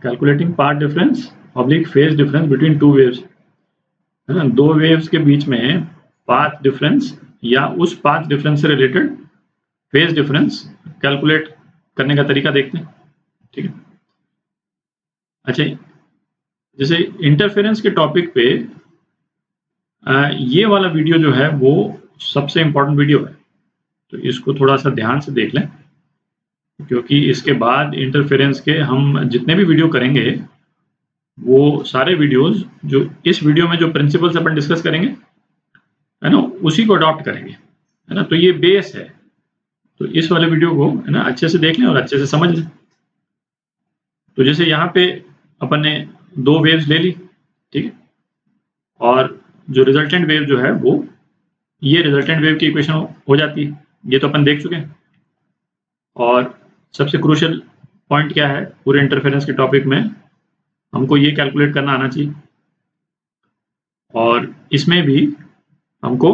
Calculating path difference oblique phase difference between two waves, है ना। दो वेव्स के बीच में पाथ डिफरेंस या उस पाथ डिफरेंस से रिलेटेड फेज डिफरेंस कैलकुलेट करने का तरीका देखते हैं, ठीक है। अच्छा, जैसे इंटरफेरेंस के टॉपिक पे ये वाला वीडियो जो है वो सबसे इम्पोर्टेंट वीडियो है, तो इसको थोड़ा सा ध्यान से देख लें, क्योंकि इसके बाद इंटरफेरेंस के हम जितने भी वीडियो करेंगे वो सारे वीडियोस जो इस वीडियो में जो प्रिंसिपल्स अपन डिस्कस करेंगे, है ना, उसी को अडॉप्ट करेंगे, है ना। तो ये बेस है, तो इस वाले वीडियो को, है ना, अच्छे से देख लें और अच्छे से समझ लें। तो जैसे यहाँ पे अपन ने दो वेव्स ले ली, ठीक है, और जो रिजल्टेंट वेव जो है वो ये रिजल्टेंट वेव की इक्वेशन हो जाती है, ये तो अपन देख चुके हैं। और सबसे क्रूशियल पॉइंट क्या है पूरे इंटरफेरेंस के टॉपिक में, हमको ये कैलकुलेट करना आना चाहिए, और इसमें भी हमको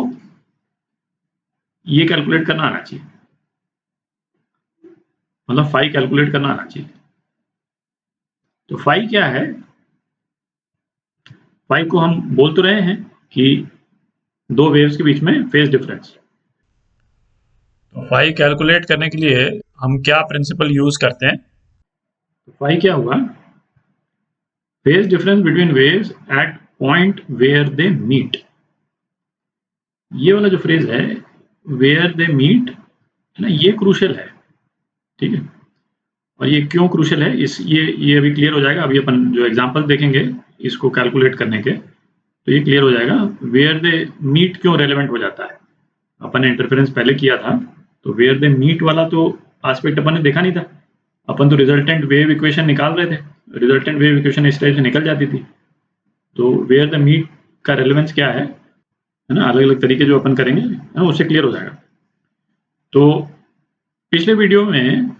ये कैलकुलेट करना आना चाहिए, मतलब फाई कैलकुलेट करना आना चाहिए। तो फाई क्या है? फाई को हम बोल तो रहे हैं कि दो वेव्स के बीच में फेज डिफरेंस। तो फाई कैलकुलेट करने के लिए हम क्या प्रिंसिपल यूज करते हैं? तो फाई क्या हुआ? Phase difference between waves at point where they meet. ये वाला जो फ्रेज है वेयर दे मीट, है ना, ये क्रूशियल है, ठीक है। और ये क्यों क्रूशियल है, ये अभी क्लियर हो जाएगा। अभी अपन जो एग्जांपल देखेंगे इसको कैलकुलेट करने के, तो ये क्लियर हो जाएगा वेयर दे मीट क्यों रेलेवेंट हो जाता है। अपन ने इंटरफेरेंस पहले किया था, तो वेयर दे मीट वाला तो एस्पेक्ट अपन ने देखा नहीं था, अपन तो रिजल्टेंट वेव इक्वेशन निकाल रहे थे, रिजल्टेंट वेव इक्वेशन इस टाइप से निकल जाती थी। तो वेयर द मीट का रेलेवेंस क्या है ना, अलग अलग तरीके जो अपन करेंगे ना, उससे क्लियर हो जाएगा। तो पिछले वीडियो में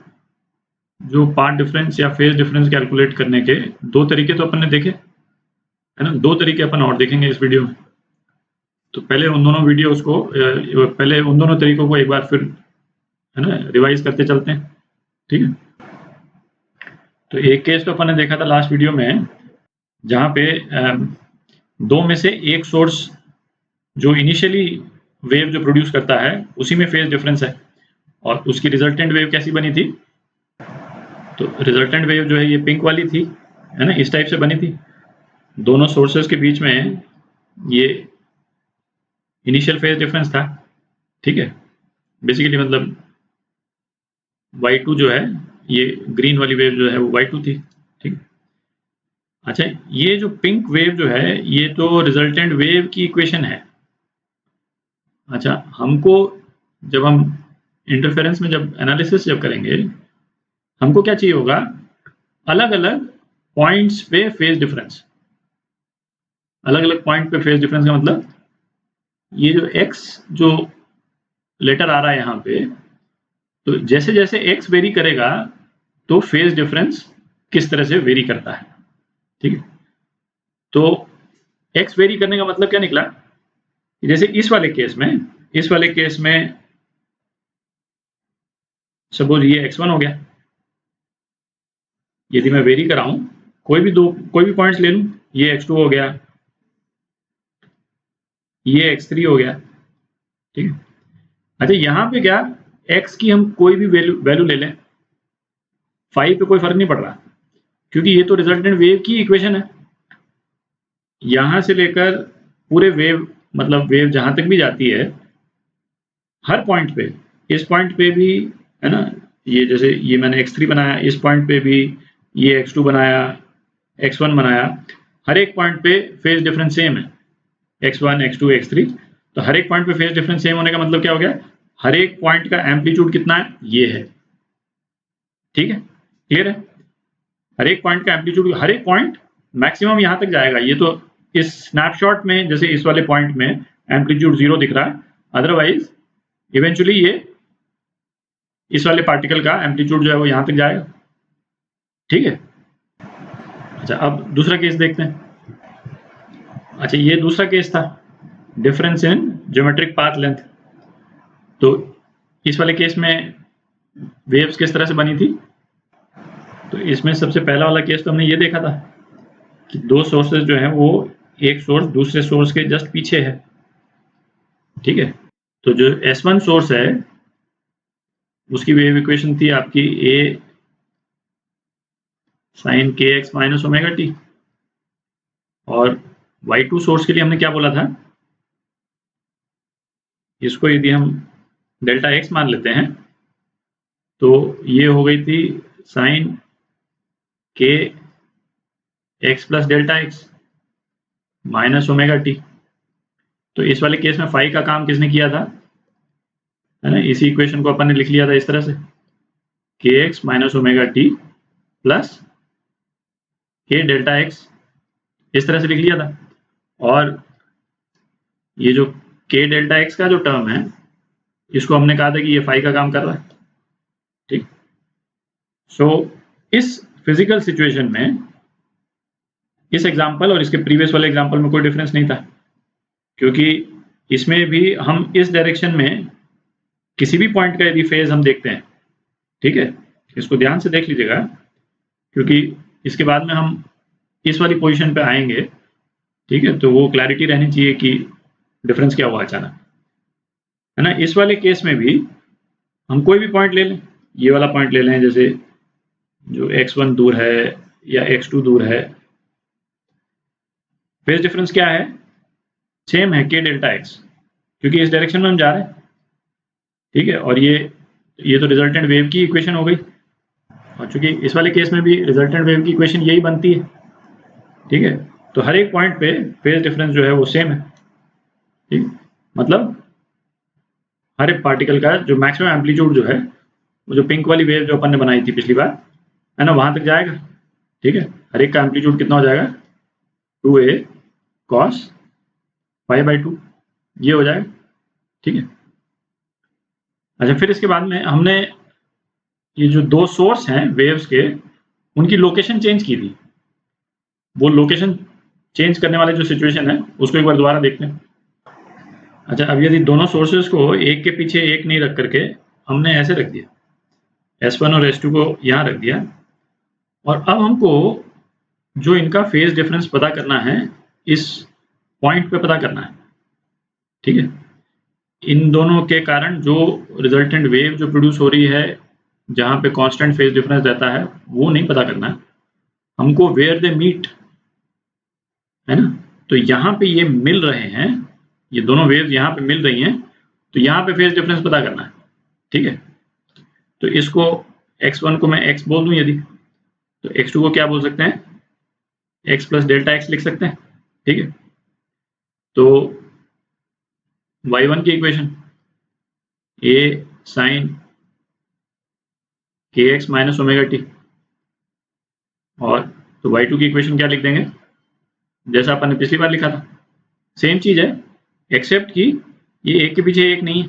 जो पाथ डिफरेंस या फेज डिफरेंस कैलकुलेट करने के दो तरीके तो अपन ने देखे, है ना, दो तरीके अपन और देखेंगे इस वीडियो में। तो पहले उन दोनों वीडियोस को, पहले उन दोनों तरीकों को एक बार फिर, है ना, रिवाइज करते चलते हैं, ठीक है। तो एक केस तो अपन ने देखा था लास्ट वीडियो में, जहाँ पे दो में से एक सोर्स जो इनिशियली वेव जो प्रोड्यूस करता है उसी में फेज डिफरेंस है, और उसकी रिजल्टेंट वेव कैसी बनी थी? तो रिजल्टेंट वेव जो है ये पिंक वाली थी, है ना, इस टाइप से बनी थी। दोनों सोर्सेस के बीच में ये इनिशियल फेज डिफरेंस था, ठीक है। बेसिकली मतलब y2 जो है, ये ग्रीन वाली वेव जो है वो y2 थी, ठीक। अच्छा, ये जो पिंक वेव जो है ये तो रिजल्टेंट वेव की इक्वेशन है। अच्छा, हमको जब हम इंटरफेरेंस में जब एनालिसिस जब करेंगे, हमको क्या चाहिए होगा? अलग अलग पॉइंट्स पे फेज डिफरेंस। अलग अलग पॉइंट पे फेज डिफरेंस का मतलब ये जो x जो लेटर आ रहा है यहाँ पे, तो जैसे जैसे x वेरी करेगा तो फेज डिफरेंस किस तरह से वेरी करता है, ठीक है। तो x वेरी करने का मतलब क्या निकला? जैसे इस वाले केस में सपोज ये x1 हो गया, यदि मैं वेरी कराऊं कोई भी पॉइंट्स ले लूं, ये x2 हो गया, ये x3 हो गया, ठीक है। अच्छा, यहाँ पे क्या, x की हम कोई भी वैल्यू ले लें, 5 पे कोई फर्क नहीं पड़ रहा, क्योंकि ये तो रिजल्टेंट वेव की इक्वेशन है। यहां से लेकर पूरे वेव, मतलब वेव जहां तक भी जाती है, हर पॉइंट पे, इस पॉइंट पे भी, है ना, ये जैसे ये मैंने x3 बनाया, इस पॉइंट पे भी ये x2 बनाया, x1 बनाया, हर एक पॉइंट पे फेज डिफरेंस सेम है, x1 x2 x3। तो हर एक पॉइंट पे फेज डिफरेंस सेम होने का मतलब क्या हो गया? हर एक पॉइंट का एम्पलीट्यूड कितना है? ये है, ठीक है, क्लियर है। हर एक पॉइंट का एम्पलीट्यूड, हर एक पॉइंट मैक्सिमम यहां तक जाएगा। ये तो इस स्नैपशॉट में जैसे इस वाले पॉइंट में एम्पलीट्यूड 0 दिख रहा है, अदरवाइज इवेंचुअली ये इस वाले पार्टिकल का एम्पलीट्यूड जो है वो यहां तक जाएगा, ठीक है। अच्छा, अब दूसरा केस देखते हैं। अच्छा, ये दूसरा केस था difference in geometric path length. तो इस वाले केस में वेव्स किस तरह से बनी थी? तो इसमें सबसे पहला वाला केस तो हमने ये देखा था कि दो सोर्सेज जो हैं वो एक सोर्स दूसरे सोर्स के जस्ट पीछे है, ठीक है। तो जो S1 सोर्स है उसकी वेव इक्वेशन थी आपकी a sin kx minus omega T, और y2 सोर्स के लिए हमने क्या बोला था, इसको यदि हम डेल्टा x मान लेते हैं तो ये हो गई थी sin k x plus delta x minus omega T. तो इस वाले केस में फाई का काम किसने किया था, है ना, इसी इक्वेशन को अपन ने लिख लिया था इस तरह से, के x minus omega T plus के डेल्टा एक्स, इस तरह से लिख लिया था। और ये जो के डेल्टा एक्स का जो टर्म है इसको हमने कहा था कि ये फाई का काम कर रहा है, ठीक। सो इस फिजिकल सिचुएशन में इस एग्जाम्पल और इसके प्रीवियस वाले एग्जाम्पल में कोई डिफरेंस नहीं था, क्योंकि इसमें भी हम इस डायरेक्शन में किसी भी पॉइंट का यदि फेज हम देखते हैं, ठीक है, इसको ध्यान से देख लीजिएगा, क्योंकि इसके बाद में हम इस वाली पोजीशन पे आएंगे, ठीक है, तो वो क्लैरिटी रहनी चाहिए कि डिफरेंस क्या हुआ अचानक, है ना। इस वाले केस में भी हम कोई भी पॉइंट ले लें, ये वाला पॉइंट ले लें, जैसे जो x1 दूर है या x2 दूर है, फेज डिफरेंस क्या है, सेम है k डेल्टा x, क्योंकि इस डायरेक्शन में हम जा रहे हैं, ठीक है। और ये तो रिजल्टेंट वेव की इक्वेशन हो गई, और चूंकि इस वाले केस में भी रिजल्टेंट वेव की इक्वेशन यही बनती है, ठीक है। तो हर एक पॉइंट पे फेज डिफरेंस जो है वो सेम है, ठीक। मतलब हर एक पार्टिकल का जो मैक्सिमम एम्पलीट्यूड जो है, वो जो पिंक वाली वेव जो अपन ने बनाई थी पिछली बार, है ना, वहां तक जाएगा, ठीक है। हर एक का एम्पलीट्यूड कितना हो जाएगा, 2a cos π/2, ये हो जाएगा, ठीक है। अच्छा, फिर इसके बाद में हमने ये जो दो सोर्स हैं वेव्स के, उनकी लोकेशन चेंज की थी। वो लोकेशन चेंज करने वाले जो सिचुएशन है उसको एक बार दोबारा देखते हैं। अच्छा, अब यदि दोनों सोर्सेज को एक के पीछे एक नहीं रख करके हमने ऐसे रख दिया, S1 और S2 को यहाँ रख दिया, और अब हमको जो इनका फेज डिफरेंस पता करना है, इस पॉइंट पे पता करना है, ठीक है। इन दोनों के कारण जो रिजल्टेंट वेव जो प्रोड्यूस हो रही है, जहाँ पे कांस्टेंट फेज डिफरेंस रहता है, वो नहीं पता करना है हमको, वेयर दे मीट, है ना। तो यहाँ पे ये मिल रहे हैं, ये दोनों वेव्स यहाँ पे मिल रही हैं, तो यहाँ पे फेज डिफरेंस पता करना है, ठीक है। तो इसको x1 को मैं x बोल दूं यदि, तो x2 को क्या बोल सकते हैं, x प्लस डेल्टा x लिख सकते हैं, ठीक है। तो y1 की equation a sin kx minus omega T, और तो y2 की इक्वेशन क्या लिख देंगे, जैसा अपन ने पिछली बार लिखा था, सेम चीज है, एक्सेप्ट कि ये एक के पीछे एक नहीं है,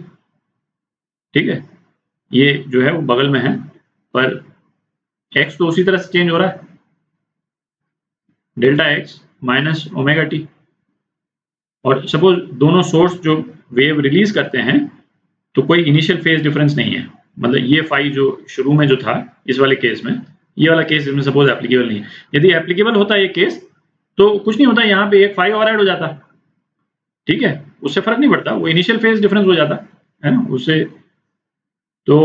ठीक है। ये जो है वो बगल में है, पर x तो उसी तरह से चेंज हो रहा है, delta x minus omega T. और सपोज दोनों सोर्स जो वेव रिलीज करते हैं, तो कोई इनिशियल फेज डिफरेंस नहीं है, मतलब ये फाई जो शुरू में जो था इस वाले केस में, ये वाला केस इसमें सपोज एप्लीकेबल नहीं है। यदि एप्लीकेबल होता ये केस तो कुछ नहीं होता, यहाँ पे एक फाई और ऐड हो जाता, ठीक है, उससे फर्क नहीं पड़ता, वो इनिशियल फेज डिफरेंस हो जाता है ना उससे। तो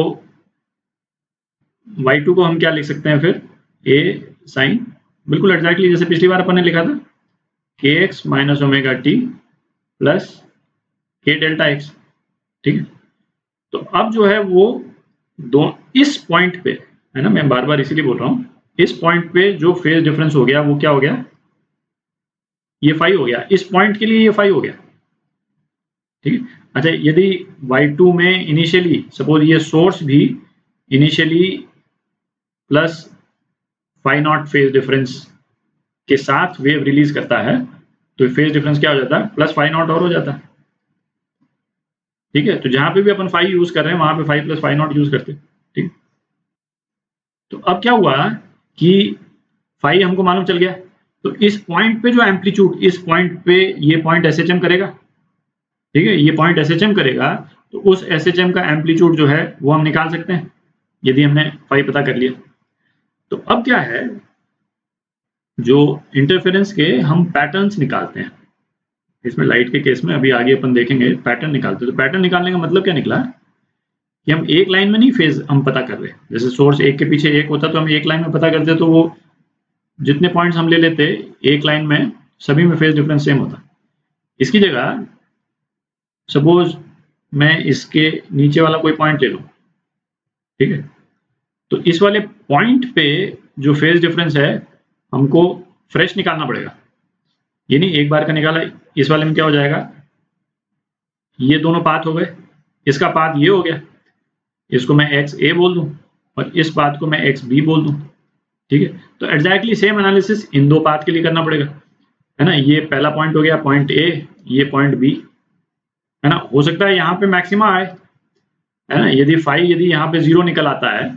y2 को हम क्या लिख सकते हैं फिर, a साइन, बिल्कुल एग्जैक्टली जैसे पिछली बार अपन ने लिखा था, kx minus omega T plus k delta x, ठीक है। तो अब जो है वो दो इस पॉइंट पे, है ना, मैं बार बार इसीलिए बोल रहा हूँ, इस पॉइंट पे जो फेज डिफरेंस हो गया वो क्या हो गया, ये फाई हो गया, इस पॉइंट के लिए ये फाई हो गया, ठीक है। अच्छा, यदि y2 में इनिशियली सपोज ये सोर्स भी initially plus phi naught phase difference के साथ वेव रिलीज करता है, तो फेज डिफरेंस क्या हो जाता है, प्लस फाई नॉट और हो जाता है, ठीक है। तो जहां पे भी अपन फाई यूज कर रहे हैं वहां पे phi plus phi naught use करते हैं, ठीक। तो अब क्या हुआ कि फाई हमको मालूम चल गया, तो इस पॉइंट पे जो एम्पलीट्यूड, इस पॉइंट पे ये पॉइंट SHM करेगा, ठीक है, ये पॉइंट SHM करेगा, तो उस SHM का एम्पलीट्यूड जो है वो हम निकाल सकते हैं यदि हमने फाई पता कर लिया। तो अब क्या है, जो इंटरफेरेंस के हम पैटर्न्स निकालते हैं, इसमें लाइट के केस में अभी आगे अपन देखेंगे पैटर्न निकालते हैं। तो पैटर्न निकालने का मतलब क्या निकला कि हम एक लाइन में नहीं फेज हम पता कर रहे, जैसे सोर्स एक के पीछे एक होता तो हम एक लाइन में पता करते, तो वो जितने पॉइंट्स हम ले लेते एक लाइन में सभी में फेज डिफरेंस सेम होता। इसकी जगह सपोज मैं इसके नीचे वाला कोई पॉइंट ले लूं, ठीक है, तो इस वाले पॉइंट पे जो फेज डिफरेंस है हमको फ्रेश निकालना पड़ेगा, ये नहीं एक बार का निकाला। इस वाले में क्या हो जाएगा, ये दोनों पाथ हो गए, इसका पाथ ये हो गया, इसको मैं एक्स ए बोल दूं और इस पाथ को मैं एक्स बी बोल दूं, ठीक है। तो एग्जैक्टली सेम एनालिसिस इन दो पाथ के लिए करना पड़ेगा, है ना। ये पहला पॉइंट हो गया पॉइंट ए, ये पॉइंट बी, है ना। हो सकता है यहाँ पे मैक्सिमा आए, है ना, यदि यहाँ पे 0 निकल आता है,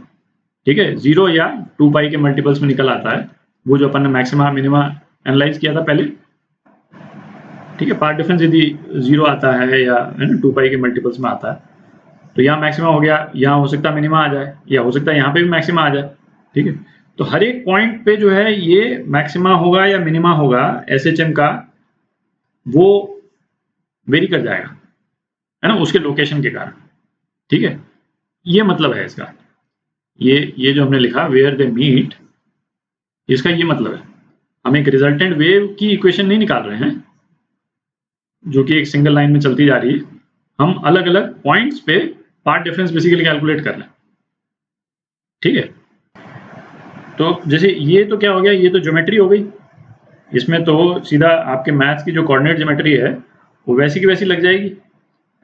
ठीक है, 0 या 2 पाई के मल्टीपल्स में निकल आता है, वो जो अपन ने मैक्सिमा मिनिमा एनालाइज किया था पहले, ठीक है, पार्ट डिफरेंस यदि 0 आता है या है ना 2 पाई के मल्टीपल्स में आता है, तो यहाँ मैक्सिमा हो गया, यहाँ हो सकता है मिनिमा आ जाए, या हो सकता है यहाँ पे भी मैक्सिमा आ जाए, ठीक है। तो हर एक पॉइंट पे जो है ये मैक्सिमा होगा या मिनिमा होगा SHM का, वो वेरी कर जाएगा, है ना, उसके लोकेशन के कारण, ठीक है। ये मतलब है इसका, ये जो हमने लिखा वेयर दे मीट, इसका ये मतलब है हम एक रिजल्टेंट वेव की इक्वेशन नहीं निकाल रहे हैं जो कि एक सिंगल लाइन में चलती जा रही है, हम अलग अलग पॉइंट्स पे पार्ट डिफरेंस बेसिकली कैलकुलेट कर रहे हैं, ठीक है। तो जैसे ये तो क्या हो गया, ये तो ज्योमेट्री हो गई, इसमें तो सीधा आपके मैथ्स की जो कोऑर्डिनेट ज्योमेट्री है वो वैसी की वैसी लग जाएगी,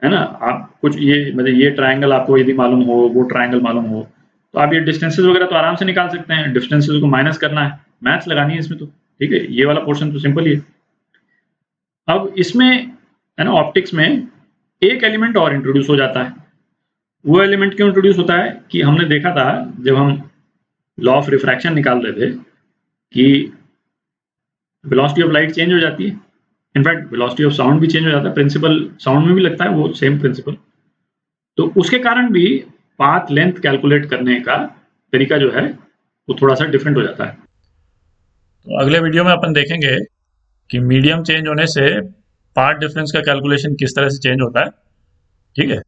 है ना। आप कुछ ये मतलब ये ट्रायंगल आपको यदि मालूम हो, वो ट्रायंगल मालूम हो, तो आप ये डिस्टेंसेस वगैरह तो आराम से निकाल सकते हैं। डिस्टेंसेस को माइनस करना है, मैथ्स लगानी है इसमें तो, ठीक है। ये वाला पोर्शन तो सिंपल ही है। अब इसमें, है ना, ऑप्टिक्स में एक एलिमेंट और इंट्रोड्यूस हो जाता है। वो एलिमेंट क्यों इंट्रोड्यूस होता है कि हमने देखा था जब हम लॉ ऑफ रिफ्रैक्शन निकाल रहे थे कि वेलोसिटी ऑफ लाइट चेंज हो जाती है, इनफैक्ट वेलोसिटी ऑफ साउंड भी चेंज हो जाता है, प्रिंसिपल साउंड में भी लगता है वो सेम प्रिंसिपल। तो उसके कारण भी पाथ लेंथ कैलकुलेट करने का तरीका जो है वो थोड़ा सा डिफरेंट हो जाता है। तो अगले वीडियो में अपन देखेंगे कि मीडियम चेंज होने से पाथ डिफरेंस का कैलकुलेशन किस तरह से चेंज होता है, ठीक है।